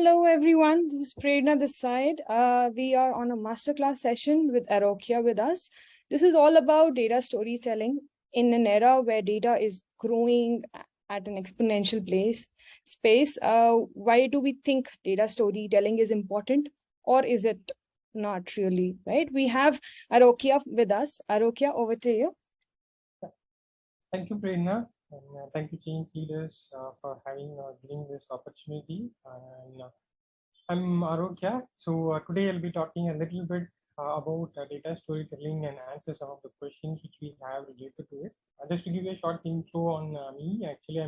Hello everyone, this is Prerna this side. We are on a masterclass session with Arokia with us. This is all about data storytelling in an era where data is growing at an exponential space. Why do we think data storytelling is important, or is it not really, right? We have Arokia with us. Arokia, over to you. Thank you, Prerna, and thank you, Jain leaders, for giving this opportunity. And I'm Arokya. So today I'll be talking a little bit about data storytelling and answer some of the questions which we have related to it. Just to give you a short intro on me, actually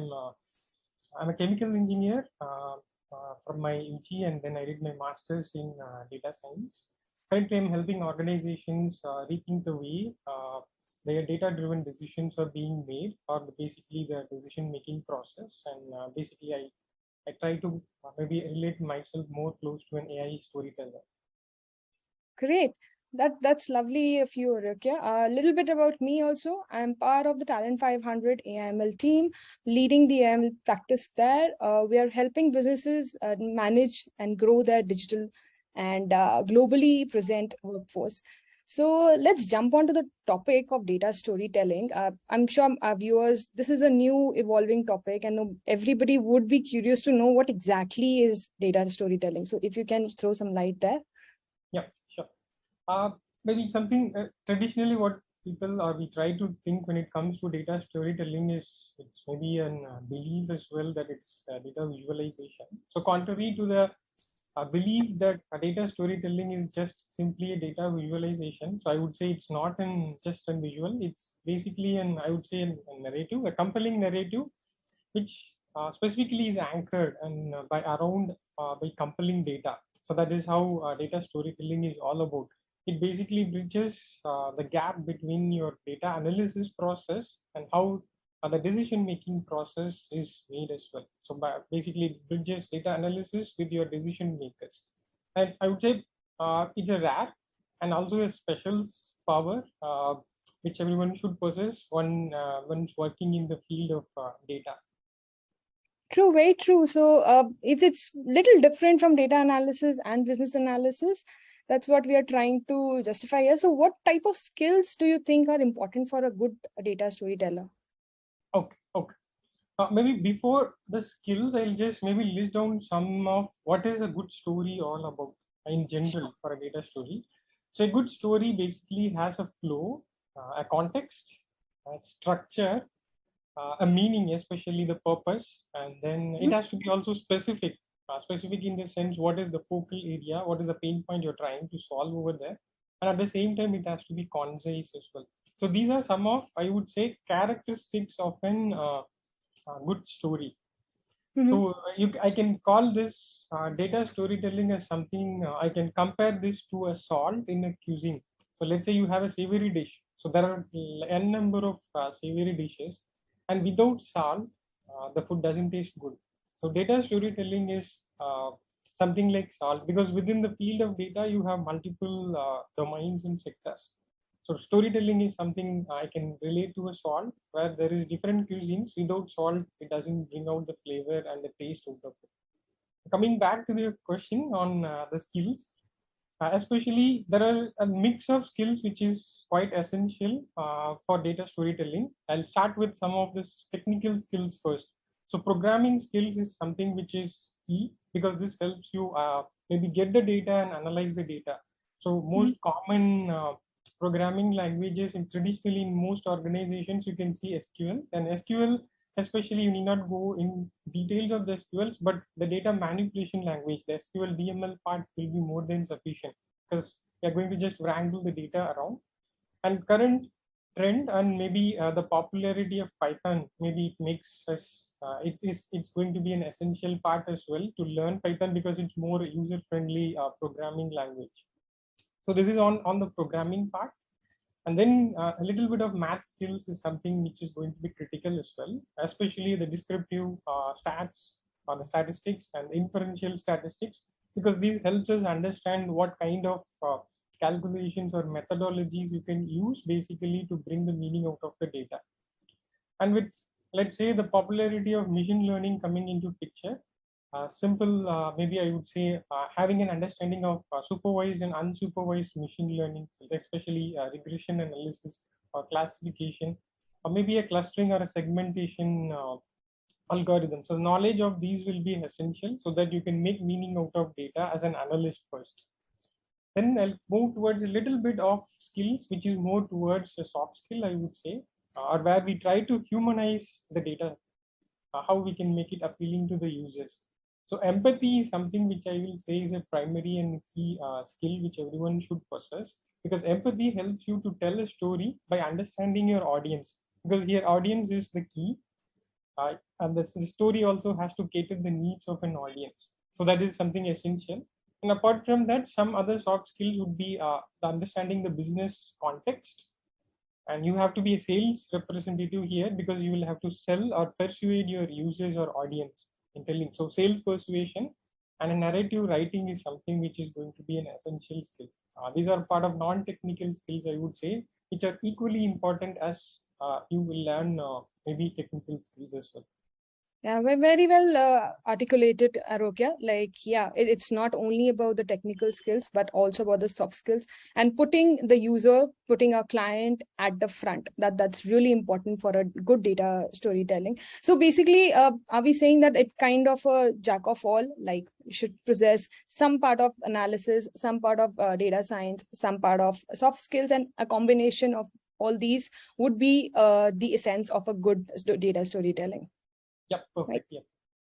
I'm a chemical engineer from my UG, and then I did my master's in data science. Currently, I'm helping organizations rethink the way their data-driven decisions are being made, or basically the decision-making process. And basically, I try to maybe relate myself more close to an AI storyteller. Great. That's lovely of you, Arokia. A little bit about me also. I'm part of the Talent 500 AML team, leading the AML practice there. We are helping businesses manage and grow their digital and globally present workforce. So let's jump onto the topic of data storytelling. I'm sure our viewers, this is a new evolving topic, and everybody would be curious to know what exactly is data storytelling. So if you can throw some light there. Yeah, sure. Maybe something traditionally what people or we try to think when it comes to data storytelling is it's maybe a belief as well that it's data visualization. So contrary to the belief that data storytelling is just simply a data visualization. So I would say it's not just a visual. It's basically I would say a narrative, a compelling narrative, which specifically is anchored and by compelling data. So that is how data storytelling is all about. It basically bridges the gap between your data analysis process and how the decision-making process is made as well. So basically, it bridges data analysis with your decision makers. And I would say it's a rare and also a special power which everyone should possess when working in the field of data. True, very true. So it's little different from data analysis and business analysis. That's what we are trying to justify here. So what type of skills do you think are important for a good data storyteller? Okay. Maybe before the skills, I'll just maybe list down some of what is a good story all about in general for a data story. So a good story basically has a flow, a context, a structure, a meaning, especially the purpose, and then it has to be also specific. Specific in the sense, what is the focal area, what is the pain point you're trying to solve over there, and at the same time, it has to be concise as well. So these are some of, I would say, characteristics of an good story. So I can call this data storytelling as something, I can compare this to a salt in a cuisine. So let's say you have a savory dish. So there are n number of savory dishes, and without salt, the food doesn't taste good. So data storytelling is something like salt, because within the field of data, you have multiple domains and sectors. So storytelling is something I can relate to a salt, where there is different cuisines. Without salt, it doesn't bring out the flavor and the taste out of it. Coming back to the question on the skills, especially there are a mix of skills which is quite essential for data storytelling. I'll start with some of the technical skills first. So programming skills is something which is key, because this helps you maybe get the data and analyze the data. So most common programming languages traditionally in most organizations, you can see SQL, and SQL, especially you need not go in details of the SQLs, but the data manipulation language, the SQL DML part will be more than sufficient, because you're going to just wrangle the data around. And current trend and maybe the popularity of Python, maybe it makes us, it's going to be an essential part as well to learn Python, because it's more user-friendly programming language. So this is on the programming part. And then a little bit of math skills is something which is going to be critical as well, especially the descriptive stats or the statistics and inferential statistics, because these helps us understand what kind of calculations or methodologies you can use basically to bring the meaning out of the data. And with, let's say, the popularity of machine learning coming into picture, Simple, maybe I would say having an understanding of supervised and unsupervised machine learning, especially regression analysis or classification, or maybe a clustering or a segmentation algorithm. So knowledge of these will be essential so that you can make meaning out of data as an analyst first. Then I'll move towards a little bit of skills, which is more towards a soft skill, I would say, or where we try to humanize the data, how we can make it appealing to the users. So empathy is something which I will say is a primary and key skill which everyone should possess, because empathy helps you to tell a story by understanding your audience, because here audience is the key, and the story also has to cater the needs of an audience. So that is something essential. And apart from that, some other soft skills would be the understanding the business context, and you have to be a sales representative here because you will have to sell or persuade your users or audience in telling. So sales persuasion and a narrative writing is something which is going to be an essential skill. These are part of non-technical skills, I would say, which are equally important as you will learn maybe technical skills as well. Yeah, very well articulated, Arogya. Like, yeah, it's not only about the technical skills, but also about the soft skills and putting the user, putting our client at the front. That's really important for a good data storytelling. So basically, are we saying that it kind of a jack of all, like should possess some part of analysis, some part of data science, some part of soft skills, and a combination of all these would be the essence of a good data storytelling? Yep, perfect. Right. Yep.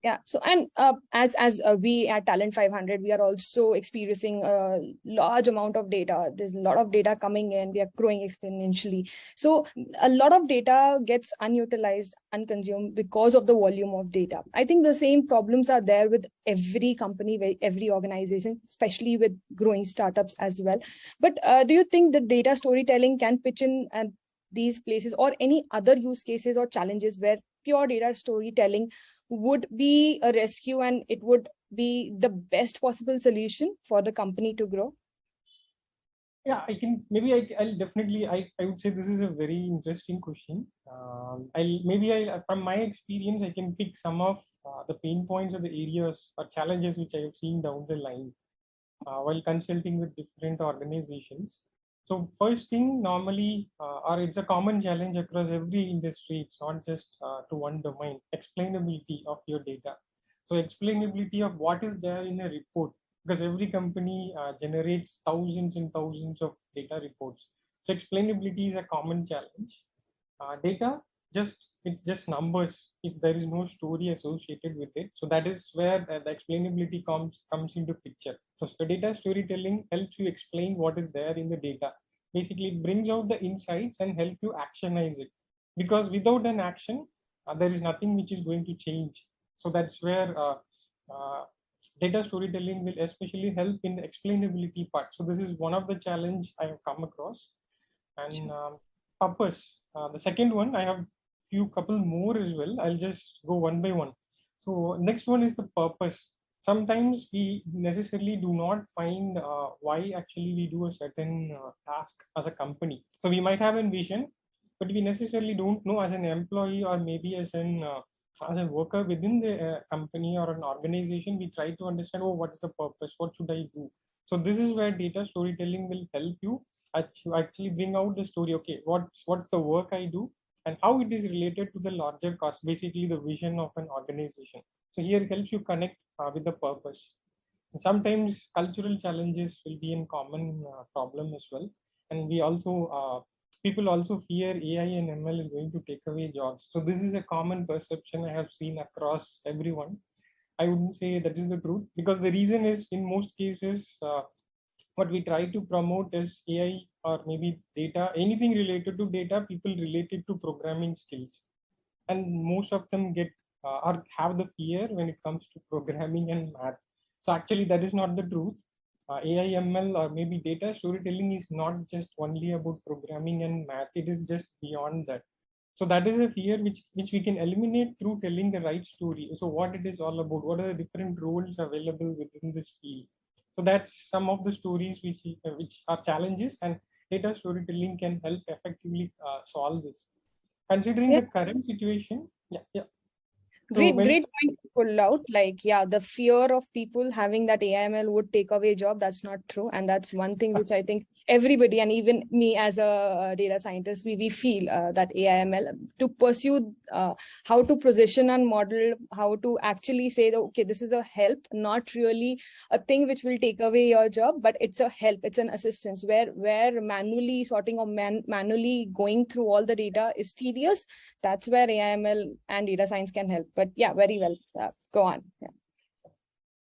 Yeah. So, and as we at Talent 500, we are also experiencing a large amount of data. There's a lot of data coming in. We are growing exponentially. So a lot of data gets unutilized, unconsumed because of the volume of data. I think the same problems are there with every company, every organization, especially with growing startups as well. But do you think that data storytelling can pitch in at these places, or any other use cases or challenges where pure data storytelling would be a rescue and it would be the best possible solution for the company to grow? Yeah, I can maybe I'll definitely I would say this is a very interesting question. I from my experience I can pick some of the pain points or the areas or challenges which I have seen down the line while consulting with different organizations. So first thing, normally, or it's a common challenge across every industry. It's not just to one domain. Explainability of your data. So explainability of what is there in a report, because every company generates thousands and thousands of data reports. So explainability is a common challenge. Data, it's just numbers if there is no story associated with it. So that is where the explainability comes into picture. So the data storytelling helps you explain what is there in the data. Basically, it brings out the insights and help you actionize it, because without an action there is nothing which is going to change. So that's where uh, data storytelling will especially help in the explainability part. So this is one of the challenge I have come across. And purpose, the second one, I have few couple more as well. I'll just go one by one. So next one is the purpose. Sometimes we necessarily do not find why actually we do a certain task as a company. So we might have a vision, but we necessarily don't know as an employee, or maybe as a worker within the company or an organization. We try to understand, oh, what is the purpose, what should I do? So this is where data storytelling will help you actually bring out the story. Okay, what's the work I do and how it is related to the larger cost, basically the vision of an organization. So here it helps you connect with the purpose. And sometimes cultural challenges will be a common problem as well. And we also people also fear AI and ML is going to take away jobs. So this is a common perception I have seen across everyone. I wouldn't say that is the truth, because the reason is in most cases what we try to promote is AI or maybe data, anything related to data, people related to programming skills. And most of them get or have the fear when it comes to programming and math. So actually, that is not the truth. AI, ML, or maybe data storytelling is not just only about programming and math. It is just beyond that. So that is a fear which we can eliminate through telling the right story. So what it is all about, what are the different roles available within this field. So that's some of the stories which are challenges, and data storytelling can help effectively solve this. Considering Yeah. the current situation, yeah, yeah. So Great, when great point to pull out. Like, yeah, the fear of people having that AIML would take away job. That's not true. And that's one thing which I think everybody, and even me as a data scientist, we feel that AIML to pursue how to position and model, how to actually say that, okay, this is a help, not really a thing which will take away your job, but it's a help, it's an assistance where manually sorting or manually going through all the data is tedious. That's where AIML and data science can help. But yeah, very well. Go on. Yeah.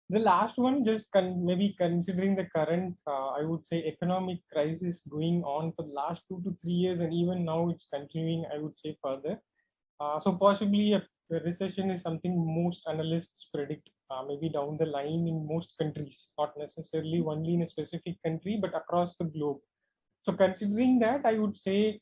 the last one, just maybe considering the current, I would say, economic crisis going on for the last 2 to 3 years, and even now it's continuing, I would say, further. So possibly a recession is something most analysts predict, maybe down the line in most countries, not necessarily only in a specific country, but across the globe. So considering that, I would say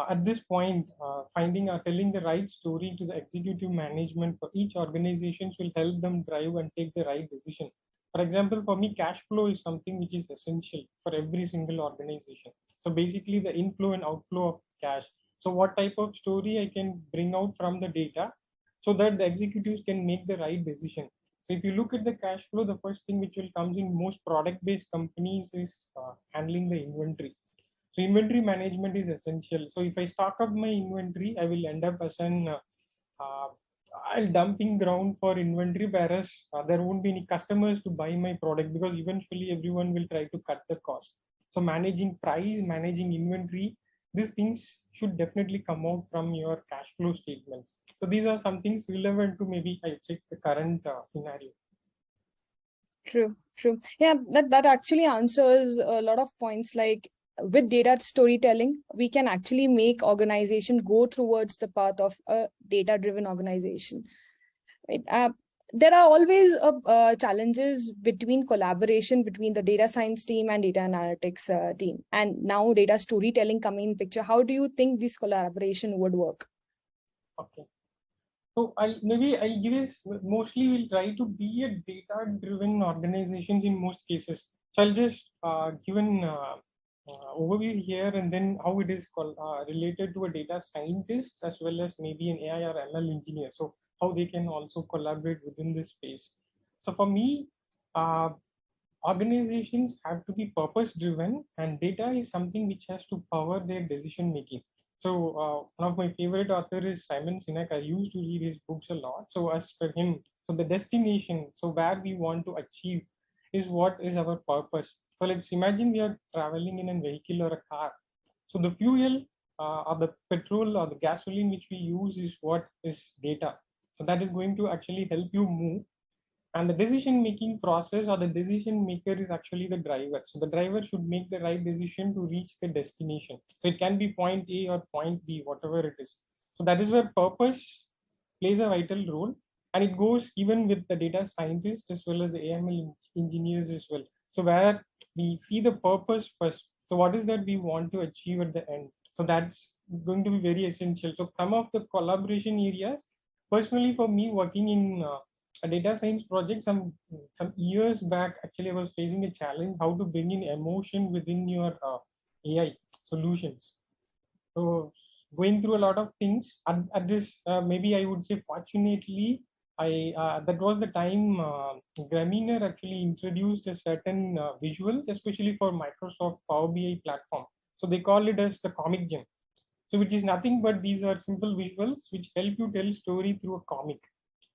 at this point, finding or telling the right story to the executive management for each organization will help them drive and take the right decision. For example, for me, cash flow is something which is essential for every single organization. So basically, the inflow and outflow of cash. So what type of story I can bring out from the data so that the executives can make the right decision. So if you look at the cash flow, the first thing which will comes in most product-based companies is handling the inventory. So inventory management is essential. So if I stock up my inventory, I will end up as an uh, dumping ground for inventory, whereas there won't be any customers to buy my product because eventually everyone will try to cut the cost. So managing price, managing inventory, these things should definitely come out from your cash flow statements. So these are some things relevant to maybe I would say the current scenario. True, true. Yeah, that actually answers a lot of points. Like with data storytelling, we can actually make organization go towards the path of a data-driven organization. Right? There are always challenges between collaboration between the data science team and data analytics team. And now data storytelling coming in picture. How do you think this collaboration would work? Okay. So I'll give is mostly we'll try to be a data-driven organizations in most cases. So I'll just give an overview here and then how it is related to a data scientist as well as maybe an AI or ML engineer. So how they can also collaborate within this space. So for me, uh, organizations have to be purpose driven and data is something which has to power their decision making. So one of my favorite author is Simon Sinek. I used to read his books a lot. So as for him, so the destination, so where we want to achieve is what is our purpose. So let's imagine we are traveling in a vehicle or a car. So the fuel or the petrol or the gasoline which we use is what is data. So that is going to actually help you move, and the decision making process or the decision maker is actually the driver. So the driver should make the right decision to reach the destination. So it can be point A or point B, whatever it is. So that is where purpose plays a vital role, and it goes even with the data scientists as well as the AML engineers as well. So where we see the purpose first, so what is that we want to achieve at the end. So that's going to be very essential. So some of the collaboration areas, personally for me working in a data science project some years back, actually I was facing a challenge how to bring in emotion within your AI solutions. So going through a lot of things at this, maybe I would say fortunately, I that was the time Grameener actually introduced a certain visuals, especially for Microsoft Power BI platform. So they call it as the comic gem. So which is nothing but these are simple visuals which help you tell story through a comic.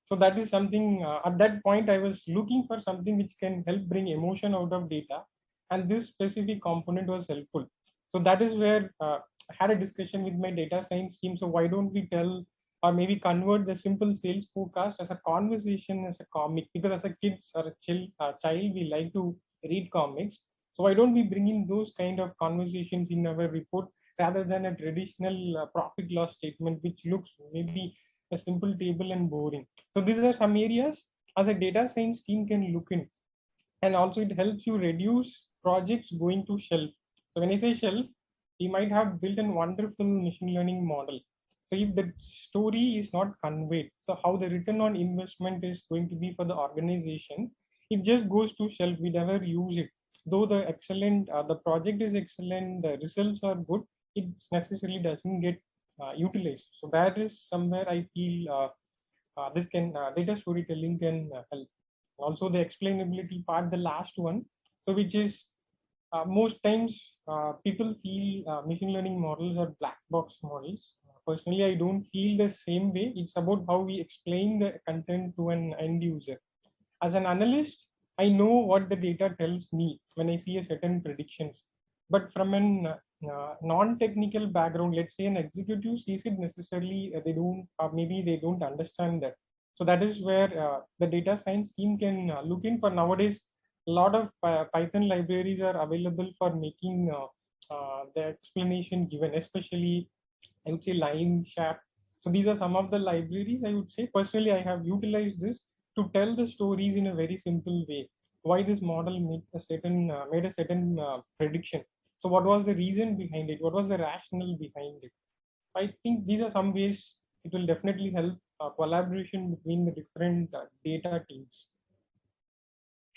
So that is something at that point I was looking for something which can help bring emotion out of data, and this specific component was helpful. So that is where I had a discussion with my data science team. So why don't we tell or maybe convert the simple sales forecast as a conversation as a comic, because as a kids or a child we like to read comics. So why don't we bring in those kind of conversations in our report rather than a traditional profit loss statement which looks maybe a simple table and boring. So these are some areas as a data science team can look in, and also it helps you reduce projects going to shelf. So when I say shelf, we might have built a wonderful machine learning model. So if the story is not conveyed, so how the return on investment is going to be for the organization, it just goes to shelf. We never use it. Though the project is excellent, the results are good, it necessarily doesn't get utilized. So that is somewhere I feel this can data storytelling can help. Also, the explainability part, the last one, so which is most times people feel machine learning models are black box models. Personally, I don't feel the same way. It's about how we explain the content to an end user. As an analyst, I know what the data tells me when I see a certain predictions. But from an non-technical background, let's say an executive sees it necessarily, they don't, maybe they don't understand that. So that is where the data science team can look in for. Nowadays. A lot of Python libraries are available for making the explanation given, especially I would say Line, Sharp. So these are some of the libraries I would say. Personally, I have utilized this to tell the stories in a very simple way. Why this model made a certain prediction. So what was the reason behind it? What was the rationale behind it? I think these are some ways it will definitely help collaboration between the different data teams.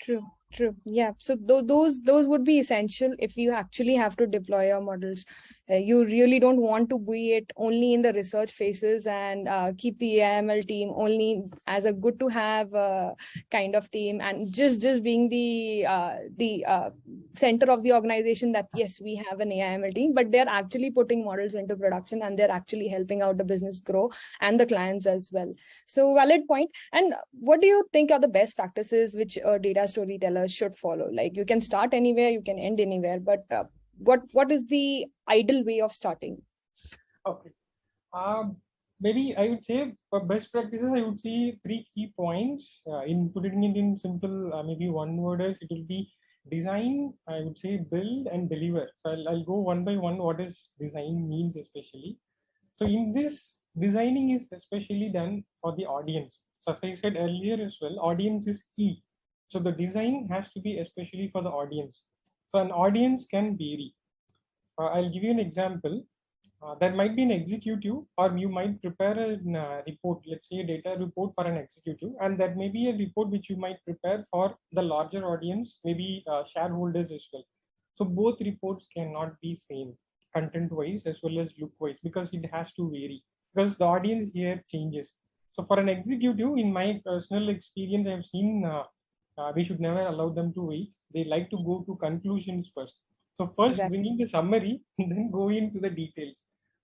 True, true. Yeah. So those would be essential if you actually have to deploy your models. You really don't want to be it only in the research phases and keep the AML team only as a good to have kind of team, and just being the center of the organization that yes, we have an AML team, but they're actually putting models into production and they're actually helping out the business grow and the clients as well. So valid point. And what do you think are the best practices which data storytellers should follow? Like, you can start anywhere, you can end anywhere, but what is the ideal way of starting? Okay. Maybe I would say for best practices, I would see three key points. In putting it in simple, maybe one worders, it will be design, I would say build and deliver. So I'll go one by one what is design means especially. So in this, designing is especially done for the audience. So as I said earlier as well, audience is key. So the design has to be especially for the audience. So an audience can vary. I'll give you an example. There might be an executive, or you might prepare a report, let's say a data report for an executive, and that may be a report which you might prepare for the larger audience, maybe shareholders as well. So both reports cannot be same content wise as well as look wise, because it has to vary, because the audience here changes. So for an executive, in my personal experience, I've seen we should never allow them to wait. They like to go to conclusions first. So first Exactly. bringing the summary, then go into the details.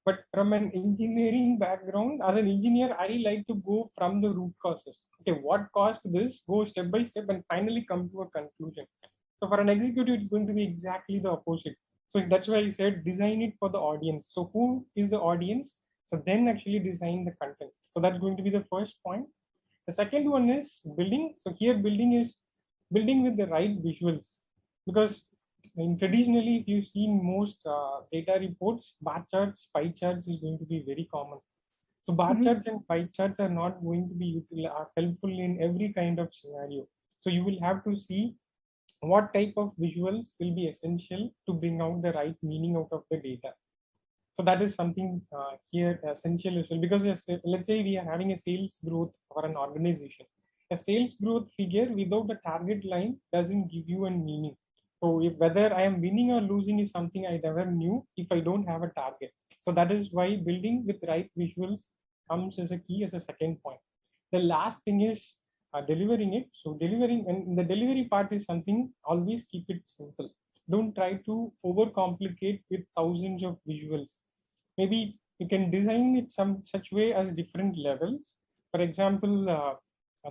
But from an engineering background, as an engineer, I like to go from the root causes. Okay, what caused this? Go step by step and finally come to a conclusion. So for an executive, it's going to be exactly the opposite. So that's why I said design it for the audience. So who is the audience? So then actually design the content. So that's going to be the first point. The second one is building. So here building is building with the right visuals, because traditionally, if you've seen most data reports, bar charts, pie charts is going to be very common. So bar Mhm. charts and pie charts are not going to be helpful in every kind of scenario. So you will have to see what type of visuals will be essential to bring out the right meaning out of the data. So that is something here essential as well, because let's say we are having a sales growth for an organization. A sales growth figure without a target line doesn't give you a meaning. So if whether I am winning or losing is something I never knew if I don't have a target. So that is why building with right visuals comes as a key, as a second point. The last thing is delivering it. So delivering, and the delivery part is something, always keep it simple. Don't try to overcomplicate with thousands of visuals. Maybe you can design it some such way as different levels. For example,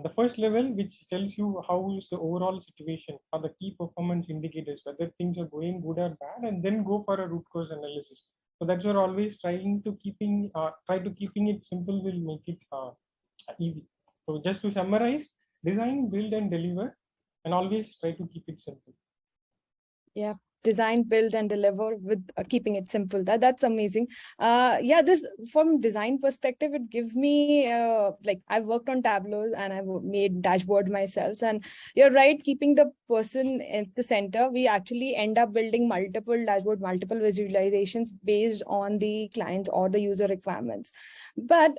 the first level, which tells you how is the overall situation or the key performance indicators, whether things are going good or bad, and then go for a root cause analysis. So that's where always try to keeping it simple will make it easy. So just to summarize, design, build, and deliver, and always try to keep it simple. Yeah, design, build, and deliver with keeping it simple. That's amazing. Yeah, this from design perspective, it gives me like, I've worked on Tableau and I've made dashboards myself. And you're right, keeping the person at the center, we actually end up building multiple dashboard, multiple visualizations based on the clients or the user requirements. But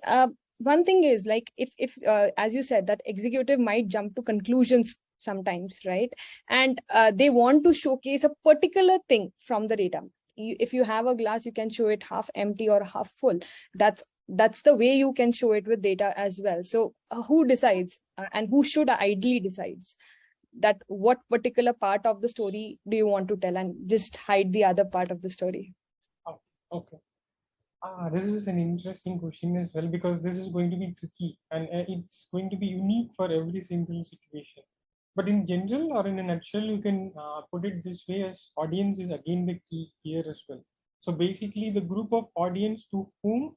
one thing is, like, if as you said, that executive might jump to conclusions sometimes, right? And they want to showcase a particular thing from the data. If you have a glass, you can show it half empty or half full. That's that's the way you can show it with data as well. So who decides and who should ideally decides that what particular part of the story do you want to tell, and just hide the other part of the story? Oh, okay. This is an interesting question as well, because this is going to be tricky, and it's going to be unique for every single situation. But in general, or in a nutshell, you can put it this way: as audience is again the key here as well. So basically, the group of audience to whom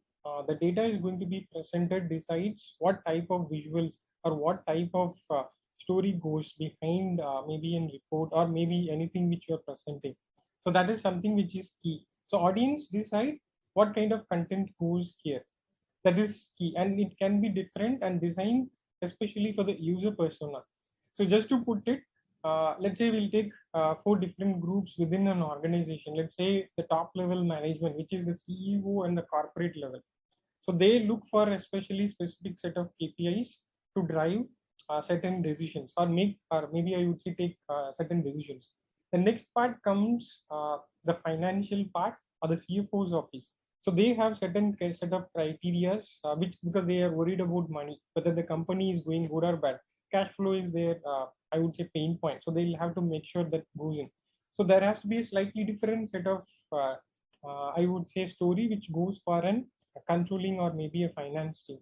the data is going to be presented decides what type of visuals or what type of story goes behind maybe a report or maybe anything which you are presenting. So that is something which is key. So audience decide what kind of content goes here. That is key, and it can be different and designed especially for the user persona. So just to put it, let's say we'll take four different groups within an organization. Let's say the top level management, which is the CEO and the corporate level. So they look for especially specific set of KPIs to drive certain decisions, or make, or maybe I would say take certain decisions. The next part comes the financial part, or the CFO's office. So they have certain set of criteria, which, because they are worried about money, whether the company is going good or bad. Cash flow is their, I would say, pain point. So they'll have to make sure that goes in. So there has to be a slightly different set of, I would say, story which goes for an a controlling or maybe a finance team.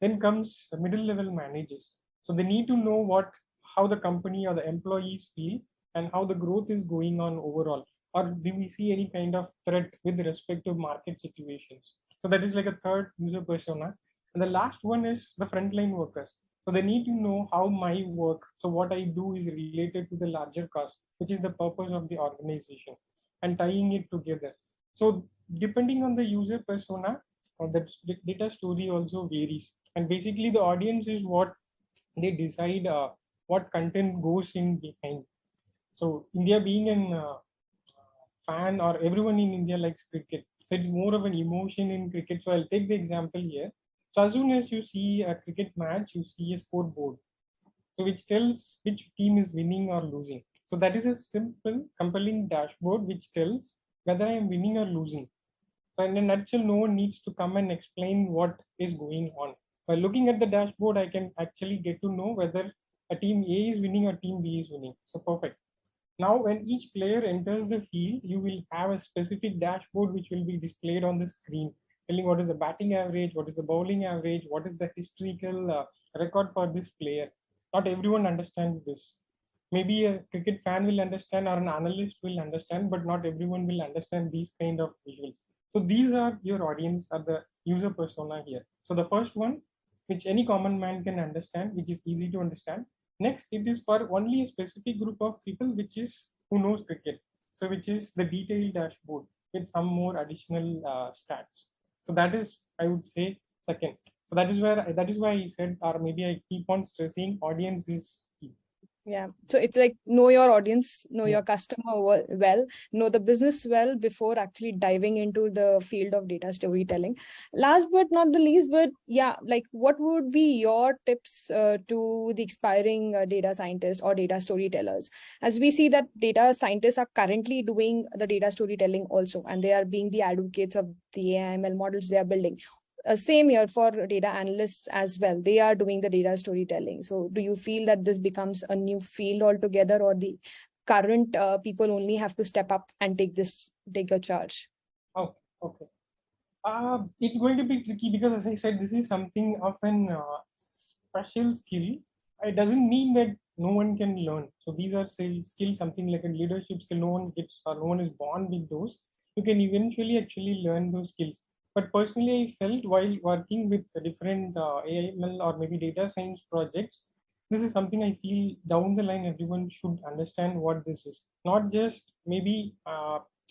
Then comes the middle level managers. So they need to know what, how the company or the employees feel, and how the growth is going on overall, or do we see any kind of threat with respect to market situations. So that is like a third user persona. And the last one is the frontline workers. So they need to know how my work, so what I do is related to the larger cause, which is the purpose of the organization, and tying it together. So depending on the user persona, that data story also varies. And basically the audience is what they decide what content goes in behind. So India being an fan, or everyone in India likes cricket. So it's more of an emotion in cricket. So I'll take the example here. So as soon as you see a cricket match, you see a scoreboard. So which tells which team is winning or losing. So that is a simple, compelling dashboard which tells whether I am winning or losing. So in a nutshell, no one needs to come and explain what is going on. By looking at the dashboard, I can actually get to know whether a team A is winning or team B is winning. So perfect. Now, when each player enters the field, you will have a specific dashboard which will be displayed on the screen, telling what is the batting average, what is the bowling average, what is the historical record for this player. Not everyone understands this. Maybe a cricket fan will understand, or an analyst will understand, but not everyone will understand these kind of visuals. So these are your audience, or the user persona here. So the first one, which any common man can understand, which is easy to understand. Next, it is for only a specific group of people, which is who knows cricket. So which is the detailed dashboard with some more additional stats. So that is, I would say, second. So that is why I said, or maybe I keep on stressing, audience is key. Yeah. So it's like know your audience, know Yeah. your customer well, know the business well before actually diving into the field of data storytelling. Last but not the least, but yeah, like what would be your tips to the aspiring data scientists or data storytellers? As we see that data scientists are currently doing the data storytelling also, and they are being the advocates of the AI/ML models they are building. Same here for data analysts as well. They are doing the data storytelling. So do you feel that this becomes a new field altogether, or the current people only have to step up and take a charge? Okay. Okay. It's going to be tricky, because, as I said, this is something of an special skill. It doesn't mean that no one can learn. So these are skills, something like a leadership skill. No one gets, or no one is born with those. You can eventually actually learn those skills. But personally, I felt while working with different AIML or maybe data science projects, this is something I feel down the line everyone should understand what this is. Not just maybe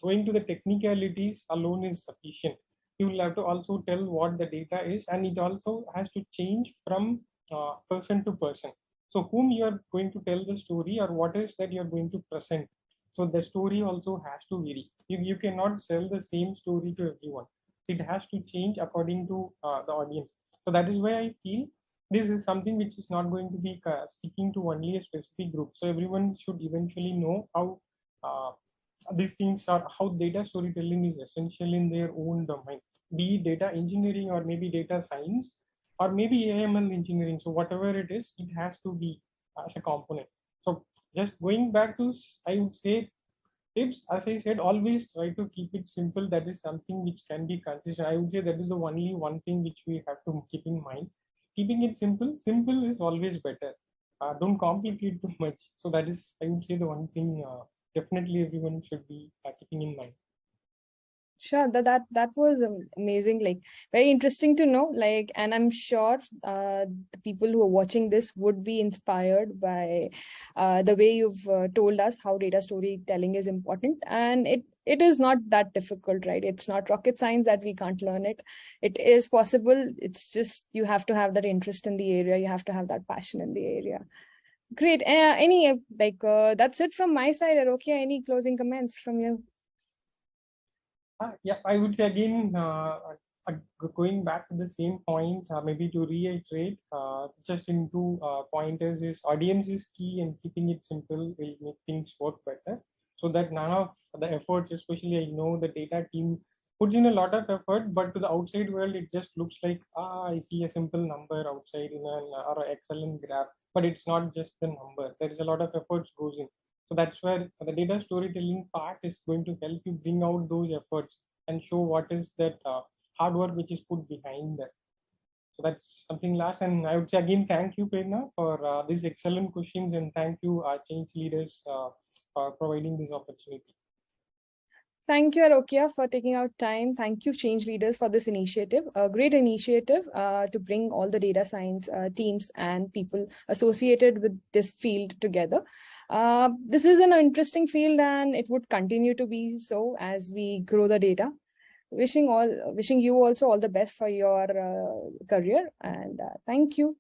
going to the technicalities alone is sufficient. You will have to also tell what the data is, and it also has to change from person to person. So whom you are going to tell the story, or what is that you are going to present. So the story also has to vary. You cannot sell the same story to everyone. It has to change according to the audience. So that is why I feel this is something which is not going to be sticking to only a specific group. So everyone should eventually know how these things are how data storytelling is essential in their own domain, be it data engineering or maybe data science or maybe AML engineering. So whatever it is, it has to be as a component. So just going back to, I would say, tips, as I said, always try to keep it simple. That is something which can be consistent. I would say that is the only one thing which we have to keep in mind. Keeping it simple, simple is always better. Don't complicate too much. So that is, I would say, the one thing definitely everyone should be keeping in mind. Sure, that was amazing, like very interesting to know. Like, and I'm sure the people who are watching this would be inspired by the way you've told us how data storytelling is important, and it is not that difficult, right? It's not rocket science that we can't learn it. It is possible. It's just you have to have that interest in the area. You have to have that passion in the area. Great. Any that's it from my side. Okay, any closing comments from you? Yeah, I would say again, going back to the same point, maybe to reiterate, just into pointers is audience is key and keeping it simple will make things work better. So that none of the efforts, especially I know the data team puts in a lot of effort, but to the outside world, it just looks like, I see a simple number outside in an or an excellent graph, but it's not just the number. There is a lot of efforts goes in. So that's where the data storytelling part is going to help you bring out those efforts and show what is that hard work which is put behind that. So that's something last. And I would say again, thank you, Prerna, for these excellent questions, and thank you, change leaders, for providing this opportunity. Thank you, Arokia, for taking out time. Thank you, Change Leaders, for this initiative. A great initiative to bring all the data science teams and people associated with this field together. This is an interesting field, and it would continue to be so as we grow the data. Wishing you also all the best for your career, and thank you.